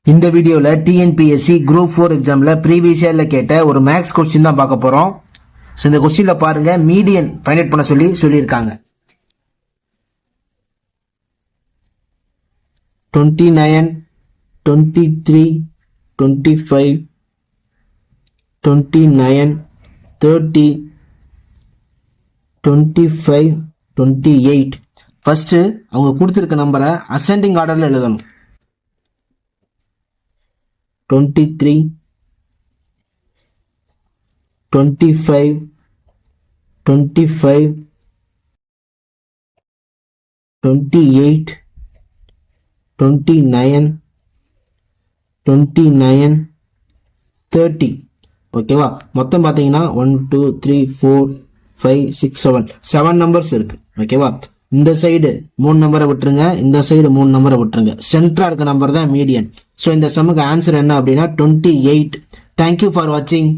இந்த வீடியோல TNPSC group 4 எக்ஸாம்ல ப்ரீவியஸ் இயர்ல கேட்ட ஒரு மேக்ஸ் கொஸ்டின் தான் பார்க்க போறோம். ஸோ இந்த கொஸ்டின்ல பாருங்க, மீடியன் ஃபைண்ட் அவுட் பண்ண சொல்லியிருக்காங்க. 29, 23, 25, 29, 30, 25, 28. ஃபர்ஸ்ட் அவங்க கொடுத்திருக்க நம்பரை அசெண்டிங் ஆர்டர்ல எழுதணும். 23, 25, 25, 28, 29, 29, 30. ஓகேவா? மொத்தம் பார்த்தீங்கன்னா 1 2 3 4 5 6 7 நம்பர்ஸ் இருக்கு. ஓகேவா? இந்த சைடு 3 நம்பரை விட்டுருங்க, இந்த சைடு 3 நம்பரை விட்டுருங்க. சென்டரா இருக்க நம்பர் தான் மீடியன். ஸோ இந்த சம்முக்கு ஆன்சர் என்ன அப்படின்னா 28. தேங்க்யூ ஃபார் வாட்சிங்.